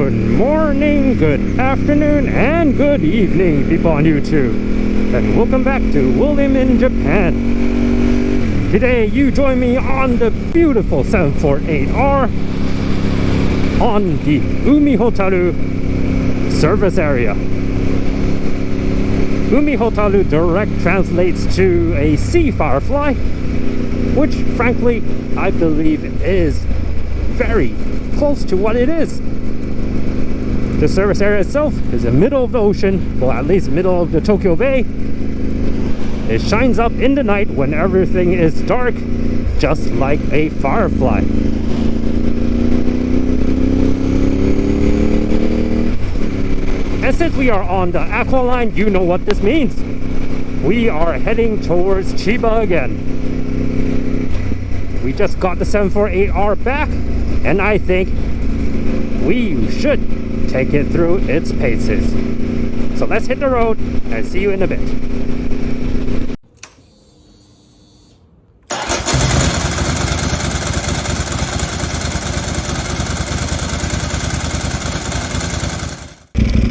Good morning, good afternoon, and good evening, people on YouTube. And welcome back to William in Japan. Today, you join me on the beautiful 748R on the Umi Hotaru service area. Umi Hotaru direct translates to a sea firefly, which frankly I believe is very close to what it is. The service area itself is in the middle of the ocean, well, at least middle of the Tokyo Bay. It shines up in the night when everything is dark, just like a firefly. And since we are on the Aqua Line, you know what this means. We are heading towards Chiba again. We just got the 748R back, and I think we should take it through its paces. So let's hit the road and see you in a bit.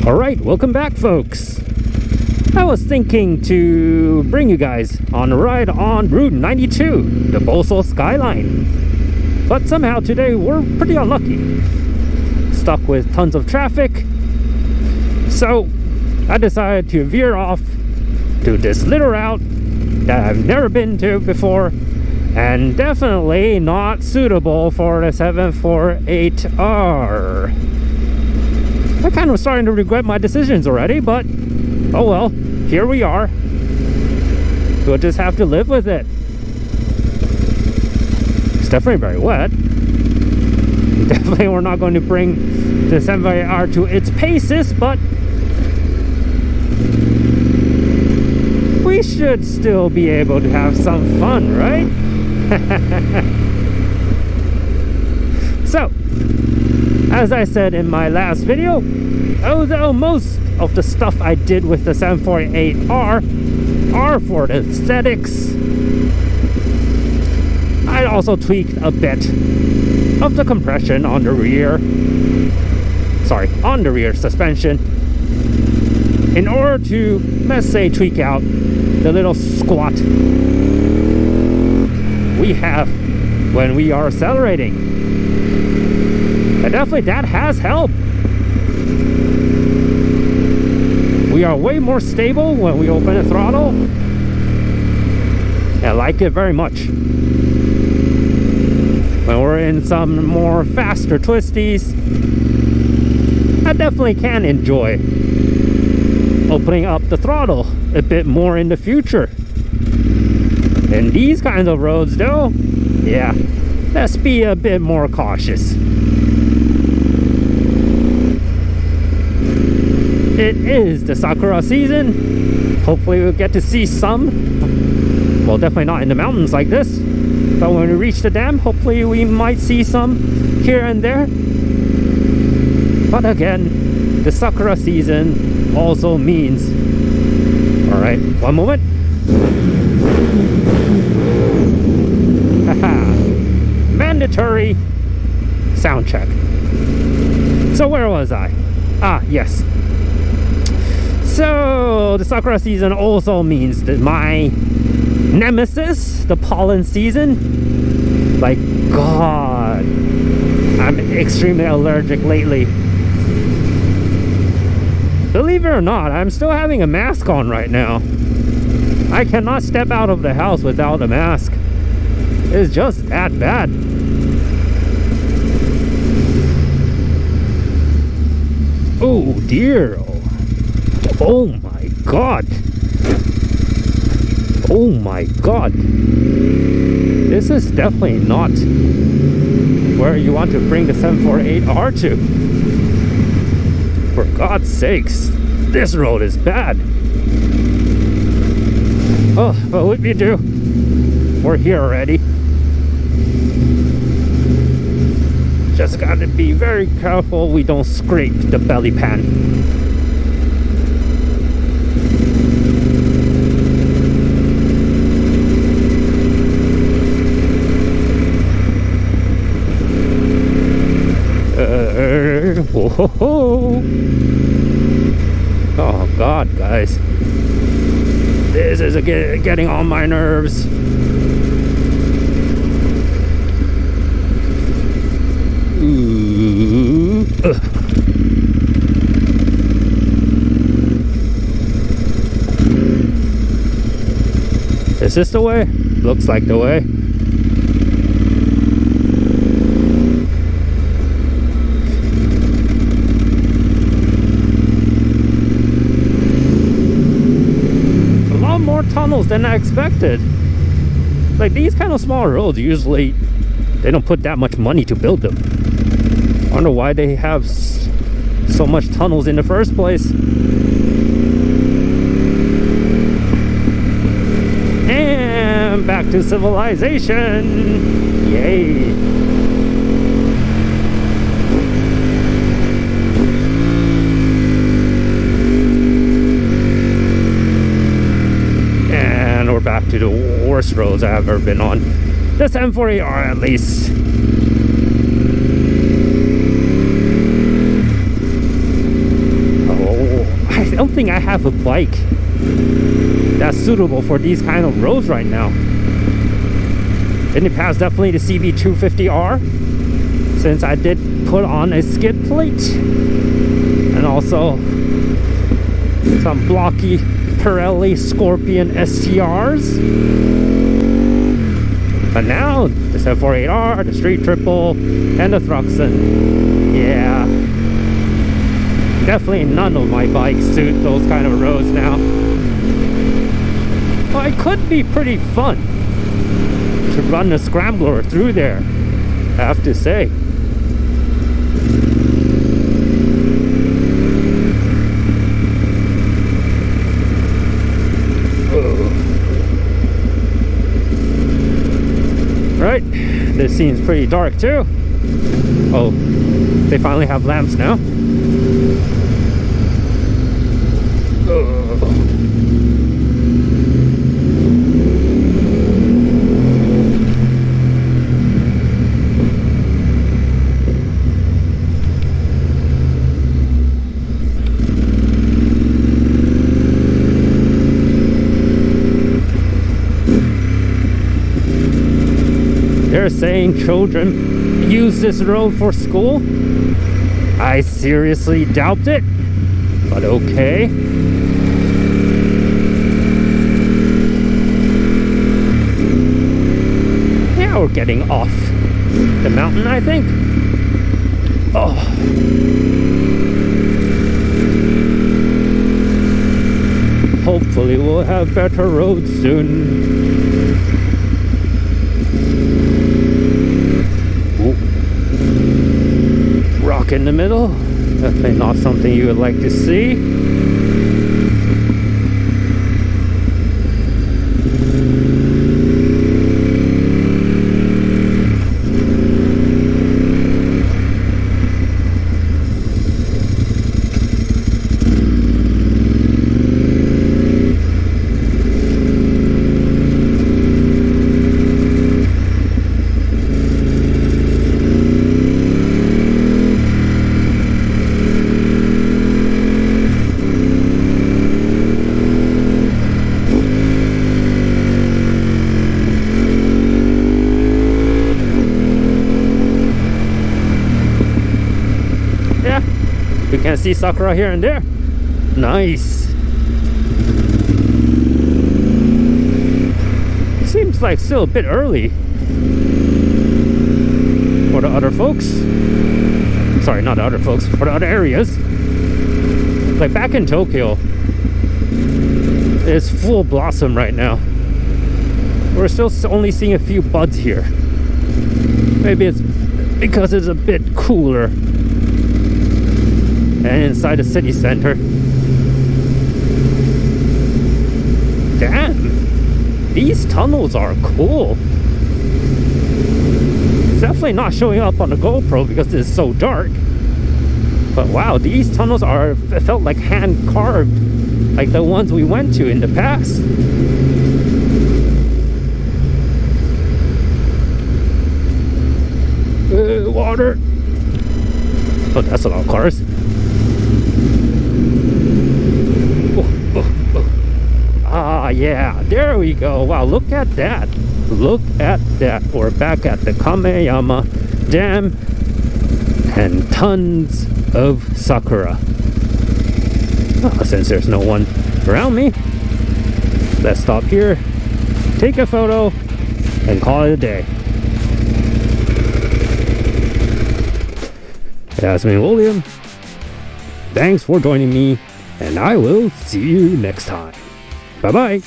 Alright, welcome back folks. I was thinking to bring you guys on a ride on Route 92, the Boso Skyline. But somehow today we're pretty unlucky. Stuck with tons of traffic. So I decided to veer off to this little route that I've never been to before and definitely not suitable for the 748R. I kind of starting to regret my decisions already, but oh well, here we are. We'll just have to live with it. It's definitely very wet. Definitely we're not going to bring the 748R to its paces, but we should still be able to have some fun, right? So, as I said in my last video, although most of the stuff I did with the 748R are for the aesthetics, I also tweaked a bit of the compression on the rear suspension in order to, let's say, tweak out the little squat we have when we are accelerating. And definitely that has helped. We are way more stable when we open the throttle. I like it very much. When we're in some more faster twisties, I definitely can enjoy opening up the throttle a bit more in the future. In these kinds of roads though, yeah, let's be a bit more cautious. It is the Sakura season. Hopefully we'll get to see some. Well, definitely not in the mountains like this. But when we reach the dam, hopefully we might see some here and there. But again, the Sakura season also means... Alright, one moment. Haha. Mandatory sound check. So where was I? Ah, yes. So the Sakura season also means that my nemesis, the pollen season, like God, I'm extremely allergic lately. Believe it or not, I'm still having a mask on right now. I cannot step out of the house without a mask. It's just that bad. Oh dear. Oh my God. Oh my God. This is definitely not where you want to bring the 748R to. For God's sakes, this road is bad. Oh, but what do you do? We're here already. Just gotta be very careful we don't scrape the belly pan. Oh. ho, ho. Oh God, guys. This is getting on my nerves. Ooh. Is this the way? Looks like the way. A lot more tunnels than I expected. Like these kind of small roads, usually they don't put that much money to build them. I wonder why they have so much tunnels in the first place. And back to civilization. Yay. And we're back to the worst roads I've ever been on. This M48R at least. Oh, I don't think I have a bike that's suitable for these kind of roads right now. In the past, definitely the CB250R, since I did put on a skid plate, and also some blocky Pirelli Scorpion STRs. But now the 748R, the Street Triple, and the Thruxton. Yeah, definitely none of my bikes suit those kind of roads now. Well, it could be pretty fun to run a scrambler through there, I have to say. Right, this seems pretty dark too. Oh, they finally have lamps now. They're saying children use this road for school. I seriously doubt it, but okay. Yeah, we're getting off the mountain, I think. Oh. Hopefully we'll have better roads soon. Rock in the middle, definitely not something you would like to see. We can see Sakura here and there. Nice. Seems like still a bit early for the other folks. Sorry, not the other folks, for the other areas. Like back in Tokyo, it's full blossom right now. We're still only seeing a few buds here. Maybe it's because it's a bit cooler and inside the city center. Damn, these tunnels are cool. It's definitely not showing up on the GoPro because it's so dark. But wow, these tunnels felt like hand carved, like the ones we went to in the past. Water. Oh, that's a lot of cars. Ah, yeah, there we go. Wow, look at that. Look at that. We're back at the Kameyama Dam and tons of Sakura. Since there's no one around me, let's stop here, take a photo, and call it a day. That's me, William. Thanks for joining me, and I will see you next time. Bye-bye.